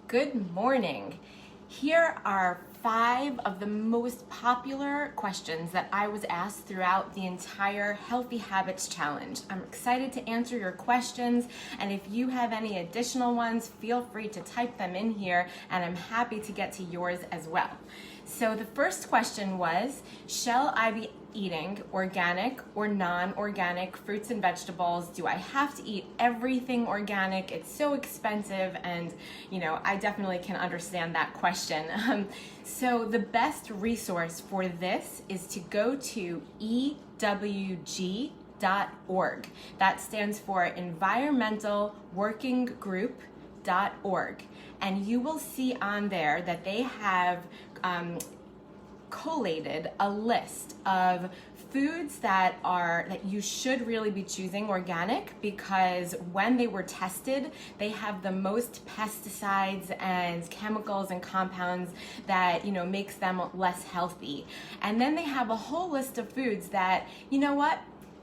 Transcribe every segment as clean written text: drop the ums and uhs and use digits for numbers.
Good morning. Here are 5 of the most popular questions that I was asked throughout the entire Healthy Habits Challenge. I'm excited to answer your questions, and if you have any additional ones, feel free to type them in here, and I'm happy to get to yours as well. So the first question was, shall I be eating organic or non-organic fruits and vegetables? Do I have to eat everything organic? It's so expensive, and I definitely can understand that question. So the best resource for this is to go to EWG.org. That stands for Environmental Working Group.org, and you will see on there that they have collated a list of foods that you should really be choosing organic, because when they were tested, they have the most pesticides and chemicals and compounds that makes them less healthy. And then they have a whole list of foods that,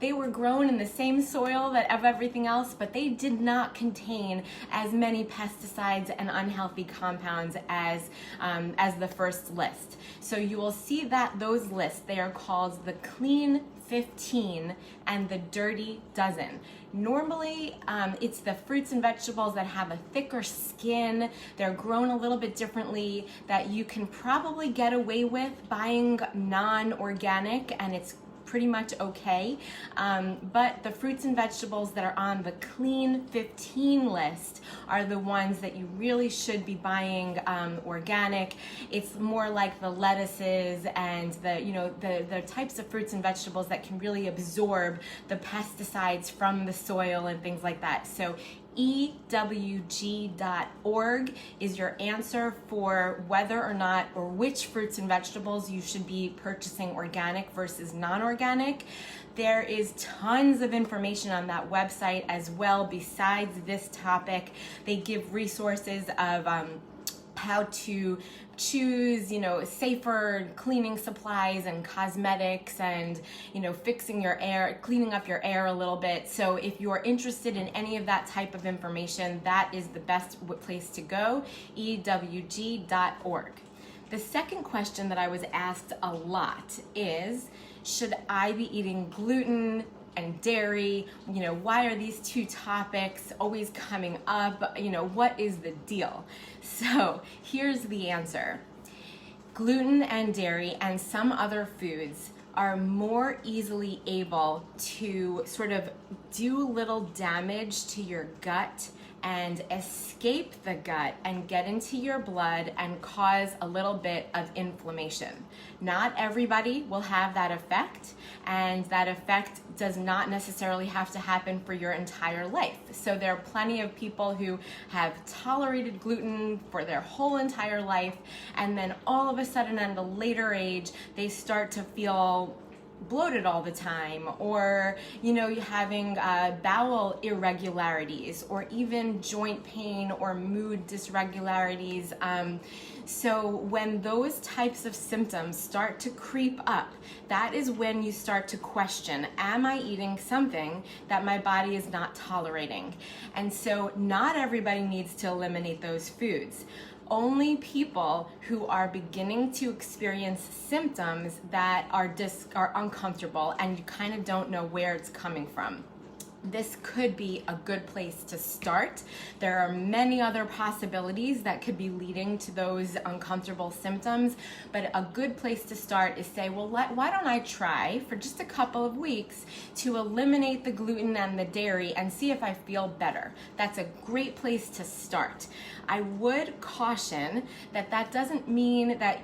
they were grown in the same soil of everything else, but they did not contain as many pesticides and unhealthy compounds as the first list. So you will see that those lists, they are called the Clean 15 and the Dirty Dozen. Normally, it's the fruits and vegetables that have a thicker skin, they're grown a little bit differently, that you can probably get away with buying non-organic, and it's pretty much okay. But the fruits and vegetables that are on the Clean 15 list are the ones that you really should be buying organic. It's more like the lettuces and the types of fruits and vegetables that can really absorb the pesticides from the soil and things like that. So EWG.org is your answer for whether or not, or which fruits and vegetables you should be purchasing organic versus non-organic. There is tons of information on that website as well besides this topic. They give resources of how to choose, safer cleaning supplies and cosmetics, and, fixing your air, cleaning up your air a little bit. So if you're interested in any of that type of information, that is the best place to go, EWG.org. The second question that I was asked a lot is, should I be eating gluten and dairy? Why are these two topics always coming up? What is the deal? So here's the answer. Gluten and dairy and some other foods are more easily able to sort of do little damage to your gut and escape the gut and get into your blood and cause a little bit of inflammation. Not everybody will have that effect, and that effect does not necessarily have to happen for your entire life. So there are plenty of people who have tolerated gluten for their whole entire life, and then all of a sudden at a later age, they start to feel bloated all the time, or you're having bowel irregularities, or even joint pain or mood dysregularities. So when those types of symptoms start to creep up, that is when you start to question, am I eating something that my body is not tolerating? And so not everybody needs to eliminate those foods. Only people who are beginning to experience symptoms that are uncomfortable and you kind of don't know where it's coming from. This could be a good place to start. There are many other possibilities that could be leading to those uncomfortable symptoms, but a good place to start is say, well, why don't I try for just a couple of weeks to eliminate the gluten and the dairy and see if I feel better. That's a great place to start. I would caution that that doesn't mean that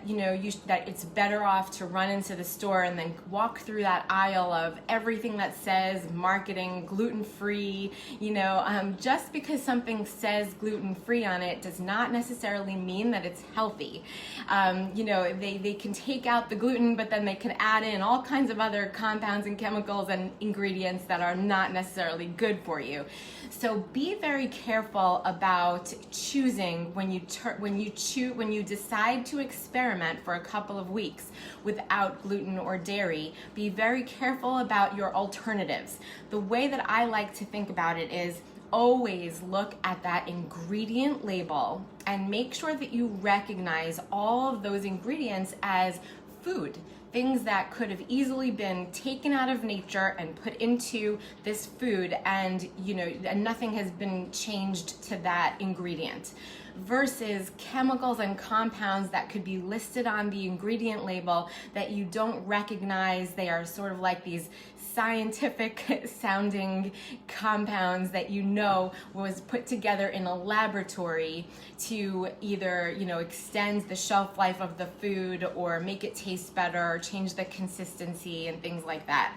that it's better off to run into the store and then walk through that aisle of everything that says marketing gluten-free. Just because something says gluten-free on it does not necessarily mean that it's healthy. They can take out the gluten, but then they can add in all kinds of other compounds and chemicals and ingredients that are not necessarily good for you. So be very careful about choosing when you decide to experiment for a couple of weeks without gluten or dairy. Be very careful about your alternatives. The way that I like to think about it is, always look at that ingredient label and make sure that you recognize all of those ingredients as food, things that could have easily been taken out of nature and put into this food, and and nothing has been changed to that ingredient, versus chemicals and compounds that could be listed on the ingredient label that you don't recognize. They are sort of like these scientific sounding compounds that was put together in a laboratory to either extend the shelf life of the food or make it taste better or change the consistency and things like that.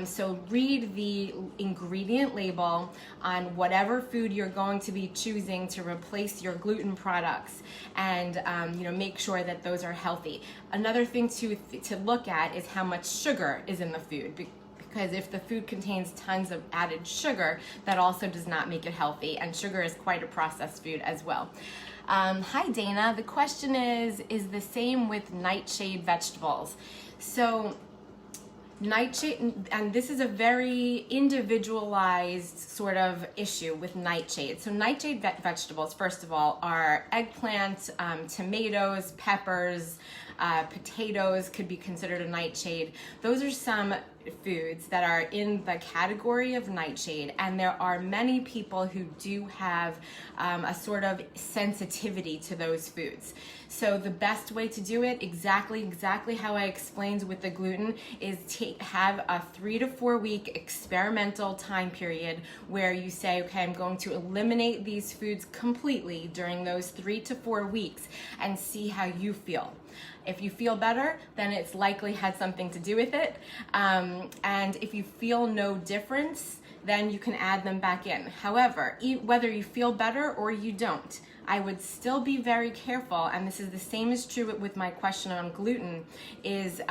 So read the ingredient label on whatever food you're going to be choosing to replace your gluten products, and make sure that those are healthy. Another thing to look at is how much sugar is in the food, because if the food contains tons of added sugar, that also does not make it healthy, and sugar is quite a processed food as well. Hi Dana, the question is the same with nightshade vegetables. So nightshade, and this is a very individualized sort of issue with nightshade. So nightshade vegetables, first of all, are eggplant, tomatoes, peppers, potatoes could be considered a nightshade. Those are some foods that are in the category of nightshade, and there are many people who do have a sort of sensitivity to those foods. So the best way to do it, exactly how I explained with the gluten, is have a 3 to 4 week experimental time period where you say, okay, I'm going to eliminate these foods completely during those 3 to 4 weeks and see how you feel. If you feel better, then it's likely had something to do with it. And if you feel no difference, then you can add them back in. However, whether you feel better or you don't, I would still be very careful, and this is the same is true with my question on gluten, is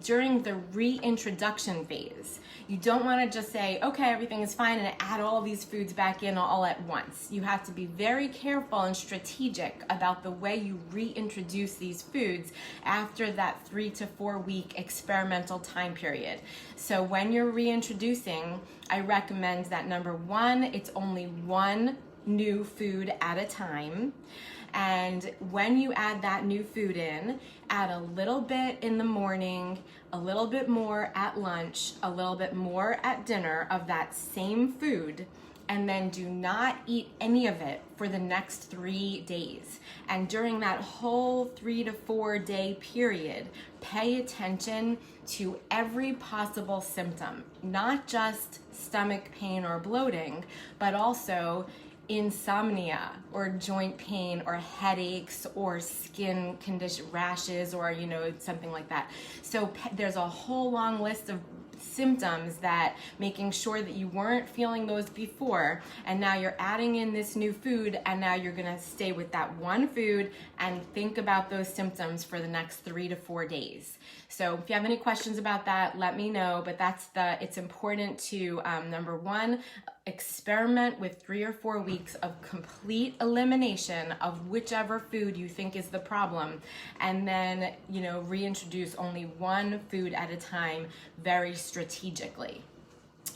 during the reintroduction phase. You don't want to just say, okay, everything is fine, and add all these foods back in all at once. You have to be very careful and strategic about the way you reintroduce these foods after that 3 to 4 week experimental time period. So when you're reintroducing, I recommend that number one, it's only one new food at a time. And when you add that new food in, add a little bit in the morning, a little bit more at lunch, a little bit more at dinner of that same food, and then do not eat any of it for the next 3 days. And during that whole 3 to 4 day period, pay attention to every possible symptom, not just stomach pain or bloating, but also insomnia or joint pain or headaches or skin condition, rashes, or something like that. So there's a whole long list of symptoms that making sure that you weren't feeling those before, and now you're adding in this new food, and now you're going to stay with that one food and think about those symptoms for the next 3 to 4 days. So if you have any questions about that, let me know, but it's important to number one, experiment with 3 or 4 weeks of complete elimination of whichever food you think is the problem, and then reintroduce only one food at a time very strategically.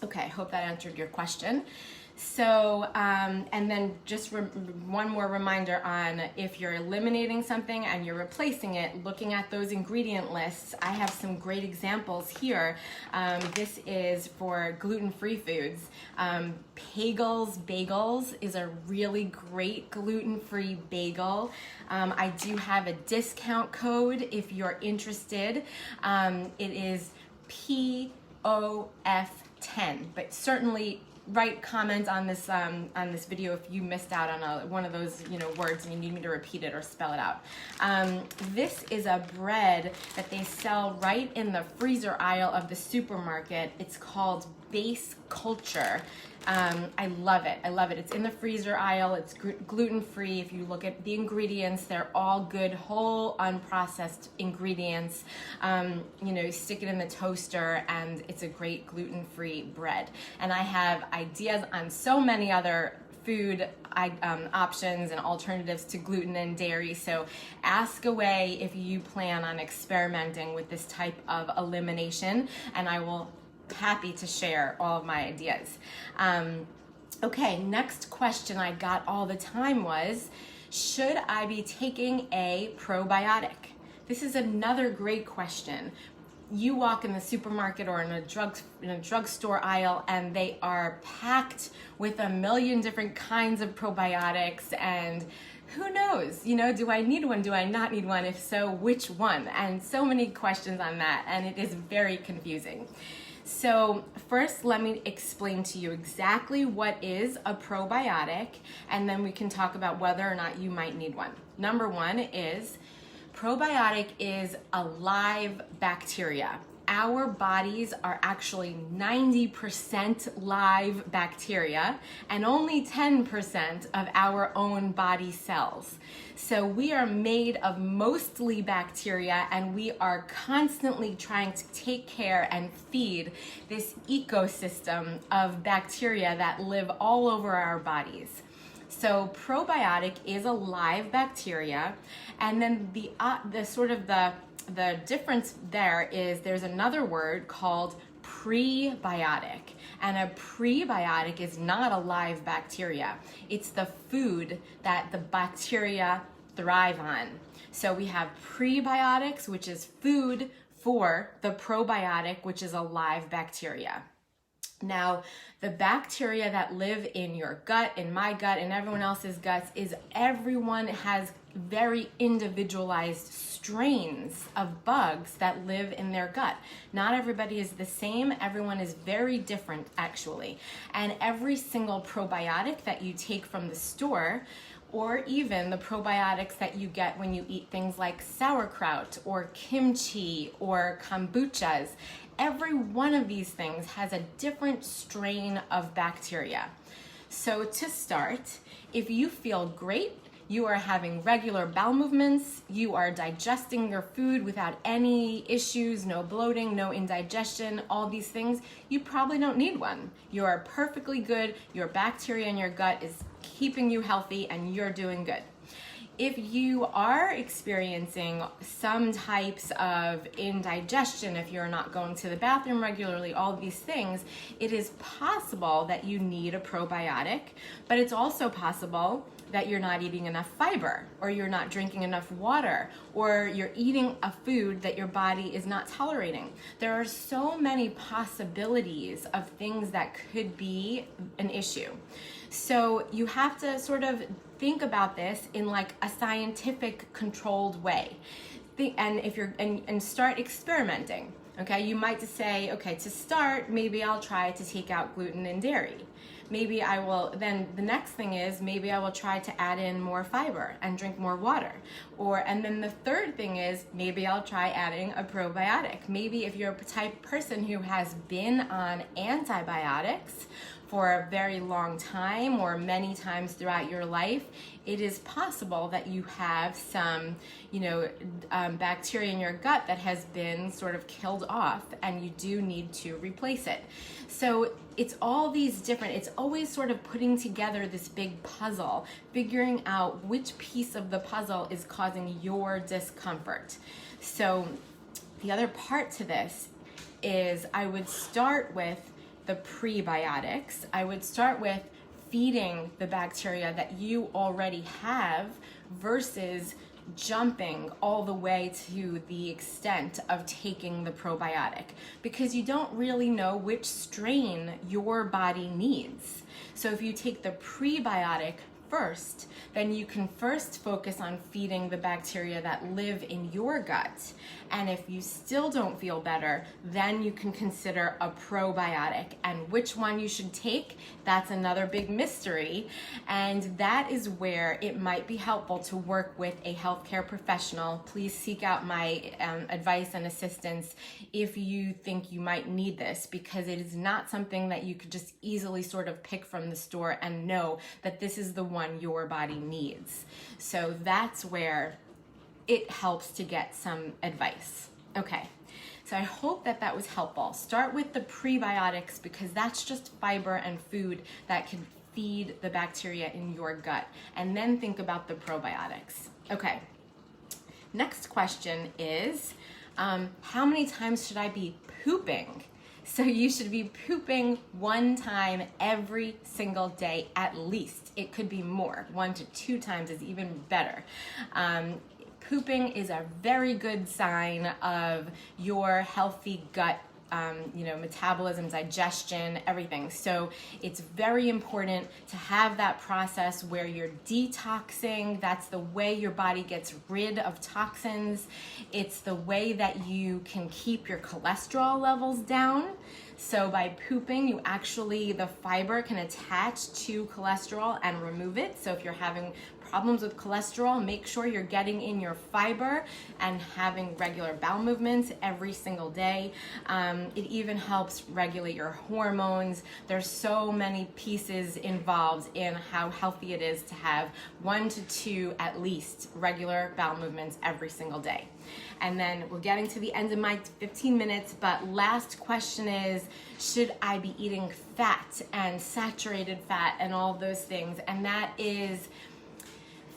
Okay, hope that answered your question. So, and then just one more reminder on if you're eliminating something and you're replacing it, looking at those ingredient lists. I have some great examples here. This is for gluten-free foods. Bagels is a really great gluten-free bagel. I do have a discount code if you're interested. It is POF10, but certainly write comments on this video if you missed out on one of those words and you need me to repeat it or spell it out. This is a bread that they sell right in the freezer aisle of the supermarket. It's called Base Culture. I love it. It's in the freezer aisle. It's gluten-free. If you look at the ingredients, they're all good, whole, unprocessed ingredients. Stick it in the toaster, and it's a great gluten-free bread. And I have ideas on so many other food options and alternatives to gluten and dairy. So ask away if you plan on experimenting with this type of elimination, and I will happy to share all of my ideas. Okay, next question I got all the time was, should I be taking a probiotic? This is another great question. You walk in the supermarket or in a drugstore aisle and they are packed with a million different kinds of probiotics, and who knows, do I need one? Do I not need one? If so, which one? And so many questions on that, and it is very confusing. So first, let me explain to you exactly what is a probiotic, and then we can talk about whether or not you might need one. Number one is probiotic is a live bacteria. Our bodies are actually 90% live bacteria and only 10% of our own body cells. So we are made of mostly bacteria, and we are constantly trying to take care and feed this ecosystem of bacteria that live all over our bodies. So probiotic is a live bacteria, and then the difference there is there's another word called prebiotic, and a prebiotic is not a live bacteria. It's the food that the bacteria thrive on. So we have prebiotics, which is food for the probiotic, which is a live bacteria. Now, the bacteria that live in your gut, in my gut, and everyone else's guts everyone has very individualized strains of bugs that live in their gut. Not everybody is the same. Everyone is very different, actually. And every single probiotic that you take from the store, or even the probiotics that you get when you eat things like sauerkraut or kimchi or kombuchas, every one of these things has a different strain of bacteria. So to start, if you feel great, you are having regular bowel movements, you are digesting your food without any issues, no bloating, no indigestion, all these things, you probably don't need one. You are perfectly good. Your bacteria in your gut is keeping you healthy and you're doing good. If you are experiencing some types of indigestion, if you're not going to the bathroom regularly, all these things, it is possible that you need a probiotic, but it's also possible that you're not eating enough fiber, or you're not drinking enough water, or you're eating a food that your body is not tolerating. There are so many possibilities of things that could be an issue. So you have to sort of think about this in like a scientific controlled way. And start experimenting. Okay, you might just say, okay, to start, maybe I'll try to take out gluten and dairy. Maybe I will, then the next thing is maybe I will try to add in more fiber and drink more water. And then the third thing is maybe I'll try adding a probiotic. Maybe if you're a type of person who has been on antibiotics for a very long time or many times throughout your life, it is possible that you have some, bacteria in your gut that has been sort of killed off, and you do need to replace it. So it's all these different, it's always sort of putting together this big puzzle, figuring out which piece of the puzzle is causing your discomfort. So the other part to this is I would start with the prebiotics. I would start with feeding the bacteria that you already have versus jumping all the way to the extent of taking the probiotic, because you don't really know which strain your body needs. So if you take the prebiotic first, then you can first focus on feeding the bacteria that live in your gut. And if you still don't feel better, then you can consider a probiotic. And which one you should take, that's another big mystery. And that is where it might be helpful to work with a healthcare professional. Please seek out my advice and assistance if you think you might need this, because it is not something that you could just easily sort of pick from the store and know that this is the one your body needs. So that's where it helps to get some advice. Okay, so I hope that that was helpful. Start with the prebiotics, because that's just fiber and food that can feed the bacteria in your gut, and then think about the probiotics. Okay, next question is, how many times should I be pooping? So you should be pooping 1 time every single day at least. It could be more. 1 to 2 times is even better. Pooping is a very good sign of your healthy gut, metabolism, digestion, everything. So it's very important to have that process where you're detoxing. That's the way your body gets rid of toxins. It's the way that you can keep your cholesterol levels down. So by pooping, the fiber can attach to cholesterol and remove it. So if you're having problems with cholesterol, make sure you're getting in your fiber and having regular bowel movements every single day. It even helps regulate your hormones. There's so many pieces involved in how healthy it is to have 1 to 2 at least regular bowel movements every single day. And then we're getting to the end of my 15 minutes, but last question is, should I be eating fat and saturated fat and all those things? And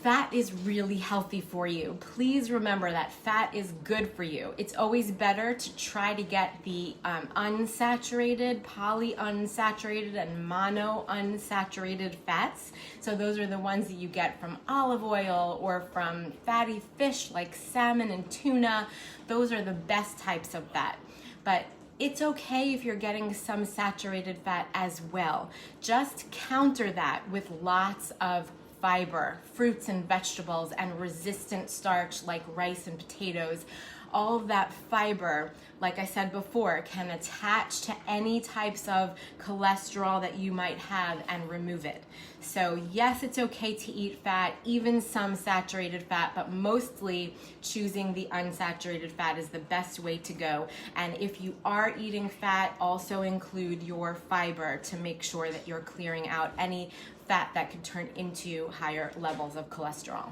fat is really healthy for you. Please remember that fat is good for you. It's always better to try to get the unsaturated, polyunsaturated, and monounsaturated fats. So those are the ones that you get from olive oil or from fatty fish like salmon and tuna. Those are the best types of fat. But it's okay if you're getting some saturated fat as well. Just counter that with lots of fiber, fruits and vegetables, and resistant starch like rice and potatoes. All of that fiber, like I said before, can attach to any types of cholesterol that you might have and remove it. So yes, it's okay to eat fat, even some saturated fat, but mostly choosing the unsaturated fat is the best way to go. And if you are eating fat, also include your fiber to make sure that you're clearing out any fat that could turn into higher levels of cholesterol.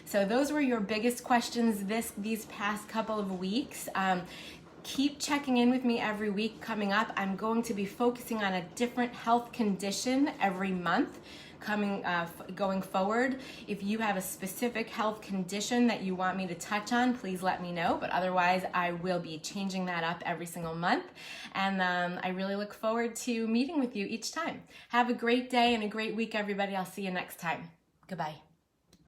So those were your biggest questions these past couple of weeks. Keep checking in with me every week coming up. I'm going to be focusing on a different health condition every month going forward. If you have a specific health condition that you want me to touch on, please let me know. But otherwise, I will be changing that up every single month. And I really look forward to meeting with you each time. Have a great day and a great week, everybody. I'll see you next time. Goodbye.